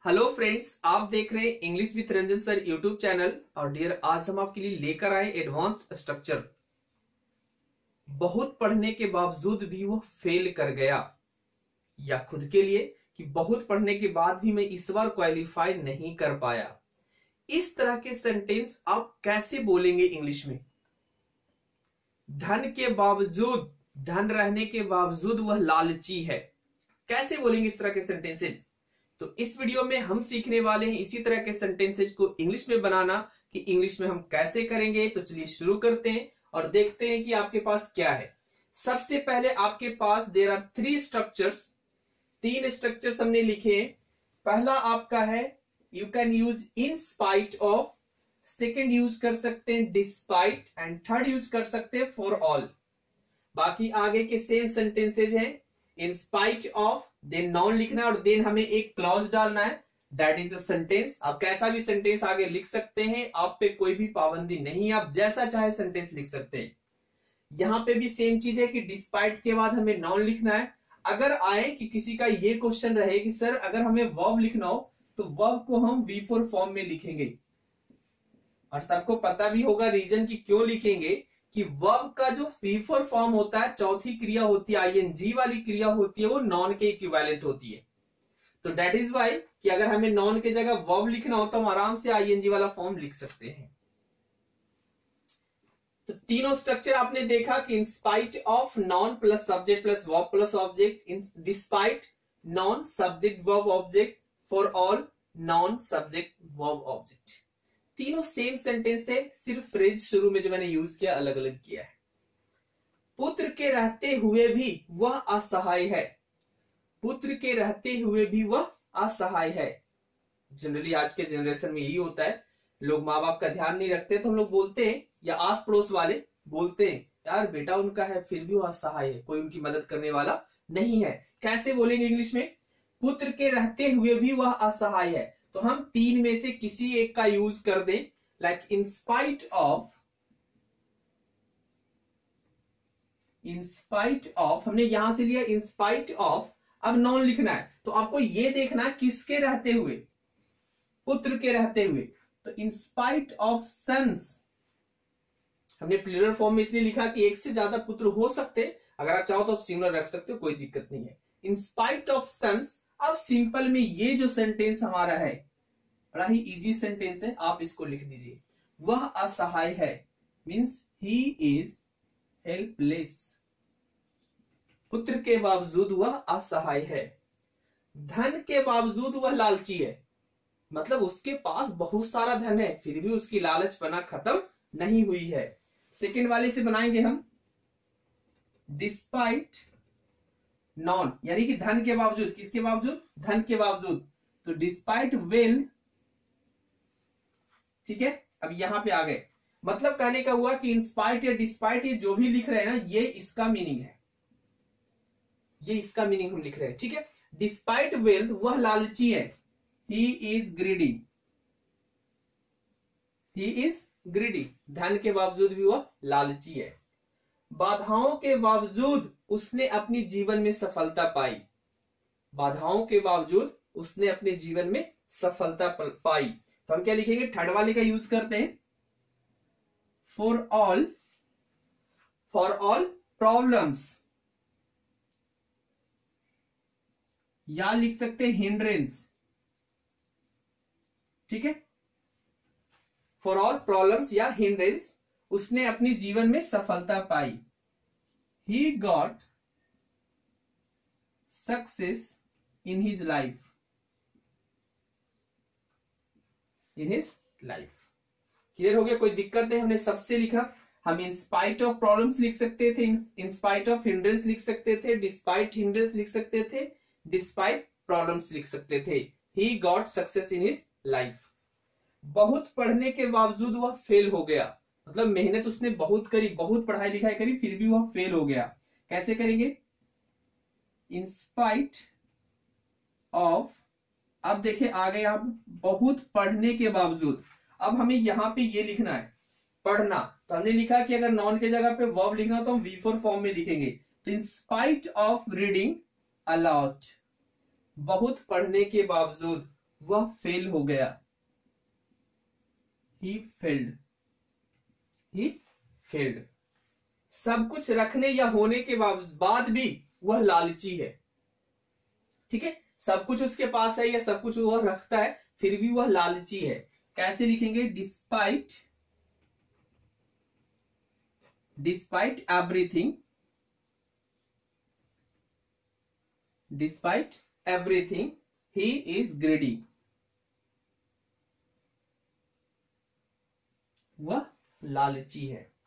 Hello friends, आप देख रहे हैं English with Ranjan sir YouTube channel. और डियर, आज हम आपके लिए लेकर आए एडवांस्ड स्ट्रक्चर। बहुत पढ़ने के बावजूद भी वो फेल कर गया, या खुद के लिए कि बहुत पढ़ने के बाद भी मैं इस बार क्वालिफाई नहीं कर पाया। इस तरह के सेंटेंस आप कैसे बोलेंगे इंग्लिश में? धन के बावजूद, धन रहने के बावजूद वह लालची है। कैसे बोलेंगे इस तरह के सेंटेंसेस? तो इस वीडियो में हम सीखने वाले हैं इसी तरह के सेंटेंसेज को इंग्लिश में बनाना, कि इंग्लिश में हम कैसे करेंगे। तो चलिए शुरू करते हैं और देखते हैं कि आपके पास क्या है। सबसे पहले आपके पास देयर आर 3 स्ट्रक्चर्स, 3 स्ट्रक्चर्स हमने लिखे हैं। पहला आपका है you can use in spite of, second use कर सकते हैं डिस्पाइट, एंड थर्ड यूज कर सकते हैं फॉर ऑल। बाकी आगे के सेम सेंटेंसेज हैं। In spite of, then noun लिखना है और देन हमें एक क्लॉज डालना है, दैट इज अ सेंटेंस। आप कैसा भी सेंटेंस आगे लिख सकते हैं, आप पे कोई भी पाबंदी नहीं है, आप जैसा चाहे सेंटेंस लिख सकते हैं। यहां पे भी सेम चीज है कि डिस्पाइट के बाद हमें नॉन लिखना है। अगर आए कि किसी का ये क्वेश्चन रहे कि सर अगर हमें वर्ब लिखना हो तो वर्ब को हम V4 फॉर्म में लिखेंगे, और सबको पता भी होगा रीजन कि क्यों लिखेंगे, कि वर्ब का जो V4 फॉर्म होता है, चौथी क्रिया होती है ING वाली क्रिया होती है, वो नॉन के इक्विवेलेंट होती है। तो दैट इज वाई कि अगर हमें नॉन के जगह वर्ब लिखना हो तो हम आराम से ING वाला फॉर्म लिख सकते हैं। तो तीनों स्ट्रक्चर आपने देखा कि इन spite of non plus subject plus verb plus object, in despite non subject verb object, for all non subject verb object. तीनों सेम सेंटेंस है, सिर्फ फ्रेज शुरू में जो मैंने यूज किया अलग अलग किया है। पुत्र के रहते हुए भी वह असहाय है। पुत्र के रहते हुए भी वह असहाय है। जनरली आज के जनरेशन में यही होता है, लोग माँ बाप का ध्यान नहीं रखते तो हम लोग बोलते हैं, या आस पड़ोस वाले बोलते हैं, यार बेटा उनका है फिर भी वो असहाय है, कोई उनकी मदद करने वाला नहीं है। कैसे बोलेंगे इंग्लिश में? पुत्र के रहते हुए भी वह असहाय है। तो हम तीन में से किसी एक का यूज कर दें, like in spite of. In spite of हमने यहां से लिया इन स्पाइट ऑफ, अब नॉन लिखना है तो आपको यह देखना है किसके रहते हुए, पुत्र के रहते हुए। तो इन स्पाइट ऑफ सन्स, हमने प्लूरल फॉर्म में इसलिए लिखा कि एक से ज्यादा पुत्र हो सकते, अगर आप चाहो तो आप सिंगुलर रख सकते हो, कोई दिक्कत नहीं है। In spite of sons. अब सिंपल में ये जो सेंटेंस हमारा है, बड़ा ही इजी सेंटेंस है, आप इसको लिख दीजिए। वह असहाय है मीन्स ही इज हेल्पलेस। पुत्र के बावजूद वह असहाय है। धन के बावजूद वह लालची है, मतलब उसके पास बहुत सारा धन है फिर भी उसकी लालचपना खत्म नहीं हुई है। सेकेंड वाले से बनाएंगे हम डिस्पाइट नॉन, यानी कि धन के बावजूद। किसके बावजूद? धन के बावजूद। तो डिस्पाइट वेल्थ, ठीक है। अब यहां पे आ गए, मतलब कहने का हुआ कि इंस्पाइट या डिस्पाइट, ये जो भी लिख रहे हैं ना, ये इसका मीनिंग है, ये इसका मीनिंग हम लिख रहे हैं, ठीक है। डिस्पाइट वेल्थ, वह लालची है। He is greedy, he is greedy. धन के बावजूद भी वह लालची है। बाधाओं के बावजूद उसने अपनी जीवन में सफलता पाई। बाधाओं के बावजूद उसने अपने जीवन में सफलता पाई। तो हम क्या लिखेंगे? थर्ड वाले का यूज करते हैं, for all, for all problems, या लिख सकते हैं हिंड्रेंस, ठीक है। फॉर ऑल प्रॉब्लम्स या हिंड्रेंस, उसने अपने जीवन में सफलता पाई। He got success in his life. In his life. Clear हो गया? कोई दिक्कत नहीं, हमने सबसे लिखा। हम इन स्पाइट ऑफ प्रॉब्लम्स लिख सकते थे, इन स्पाइट ऑफ हिंड्रेंस लिख सकते थे, डिस्पाइट हिंड्रेंस लिख सकते थे, डिस्पाइट प्रॉब्लम्स लिख सकते थे। He got success in his life. बहुत पढ़ने के बावजूद वह फेल हो गया, मतलब मेहनत उसने बहुत करी, बहुत पढ़ाई लिखाई करी, फिर भी वह फेल हो गया। कैसे करेंगे? इन स्पाइट ऑफ, अब देखिए आ गए आप, बहुत पढ़ने के बावजूद। अब हमें यहां पे ये लिखना है पढ़ना, तो हमने लिखा कि अगर नॉन के जगह पे वर्ब लिखना हो तो हम V4 फॉर्म में लिखेंगे। तो इन spite of reading a lot, बहुत पढ़ने के बावजूद, वह फेल हो गया। He failed, he failed. सब कुछ रखने या होने के बाद भी वह लालची है। ठीक है, सब कुछ उसके पास है या सब कुछ वह रखता है, फिर भी वह लालची है। कैसे लिखेंगे? Despite, despite everything, despite everything he is ग्रेडी। वह लालची है।